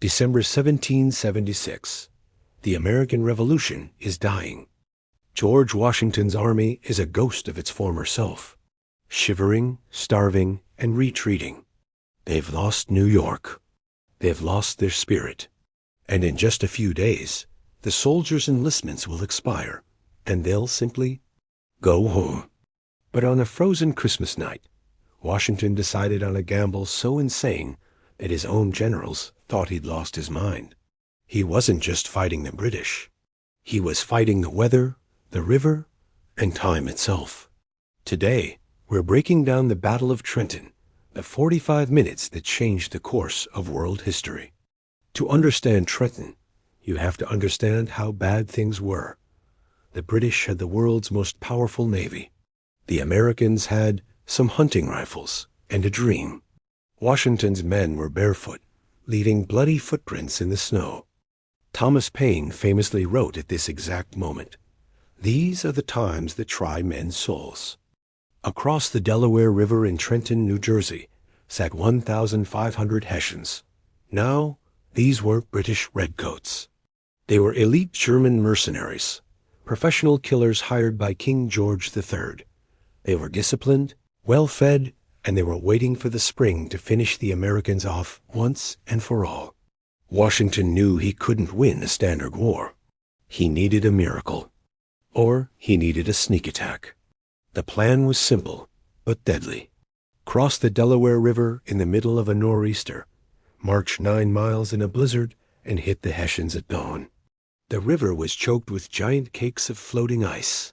December 1776. The American Revolution is dying. George Washington's army is a ghost of its former self, shivering, starving, and retreating. They've lost New York. They've lost their spirit. And in just a few days, the soldiers' enlistments will expire, and they'll simply go home. But on a frozen Christmas night, Washington decided on a gamble so insane that his own generals thought he'd lost his mind. He wasn't just fighting the British. He was fighting the weather, the river, and time itself. Today, we're breaking down the Battle of Trenton, the 45 minutes that changed the course of world history. To understand Trenton, you have to understand how bad things were. The British had the world's most powerful navy. The Americans had some hunting rifles and a dream. Washington's men were barefoot, leaving bloody footprints in the snow. Thomas Paine famously wrote at this exact moment, "These are the times that try men's souls." Across the Delaware River in Trenton, New Jersey, sat 1,500 Hessians. Now, these were British redcoats. They were elite German mercenaries, professional killers hired by King George III. They were disciplined, well-fed, and they were waiting for the spring to finish the Americans off once and for all. Washington knew he couldn't win a standard war. He needed a miracle. Or he needed a sneak attack. The plan was simple, but deadly. Cross the Delaware River in the middle of a nor'easter, march 9 miles in a blizzard, and hit the Hessians at dawn. The river was choked with giant cakes of floating ice.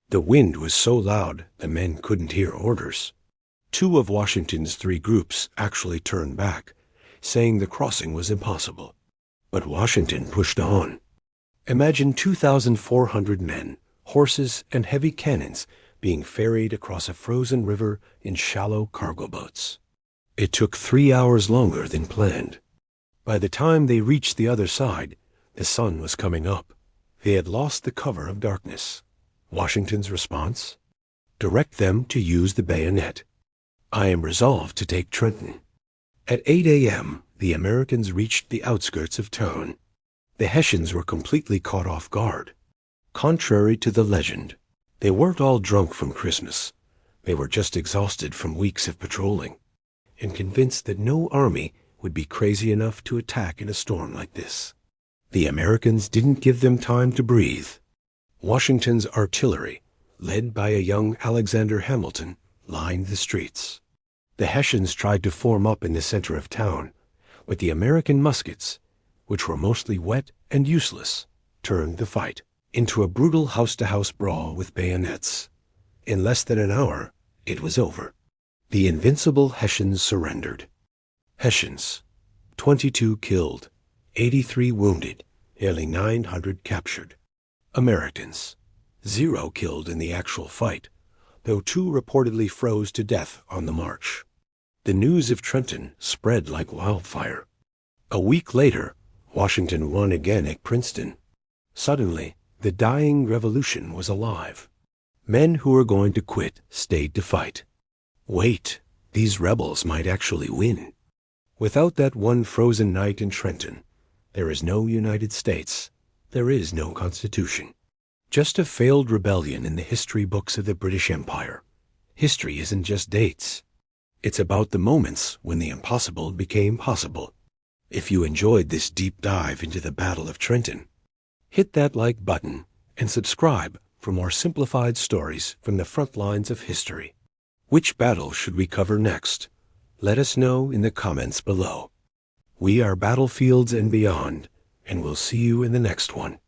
The wind was so loud the men couldn't hear orders. 2 of Washington's 3 groups actually turned back, saying the crossing was impossible. But Washington pushed on. Imagine 2,400 men, horses, and heavy cannons being ferried across a frozen river in shallow cargo boats. It took 3 hours longer than planned. By the time they reached the other side, the sun was coming up. They had lost the cover of darkness. Washington's response? Direct them to use the bayonet. I am resolved to take Trenton. At 8 a.m., the Americans reached the outskirts of town. The Hessians were completely caught off guard. Contrary to the legend, they weren't all drunk from Christmas. They were just exhausted from weeks of patrolling, and convinced that no army would be crazy enough to attack in a storm like this. The Americans didn't give them time to breathe. Washington's artillery, led by a young Alexander Hamilton, lined the streets. The Hessians tried to form up in the center of town, but the American muskets, which were mostly wet and useless, turned the fight into a brutal house-to-house brawl with bayonets. In less than an hour, it was over. The invincible Hessians surrendered. Hessians, 22 killed, 83 wounded, nearly 900 captured. Americans, 0 killed in the actual fight, though 2 reportedly froze to death on the march. The news of Trenton spread like wildfire. A week later, Washington won again at Princeton. Suddenly, the dying revolution was alive. Men who were going to quit stayed to fight. Wait, these rebels might actually win. Without that one frozen night in Trenton, there is no United States. There is no Constitution. Just a failed rebellion in the history books of the British Empire. History isn't just dates. It's about the moments when the impossible became possible. If you enjoyed this deep dive into the Battle of Trenton, hit that like button and subscribe for more simplified stories from the front lines of history. Which battle should we cover next? Let us know in the comments below. We are Battlefields and Beyond, and we'll see you in the next one.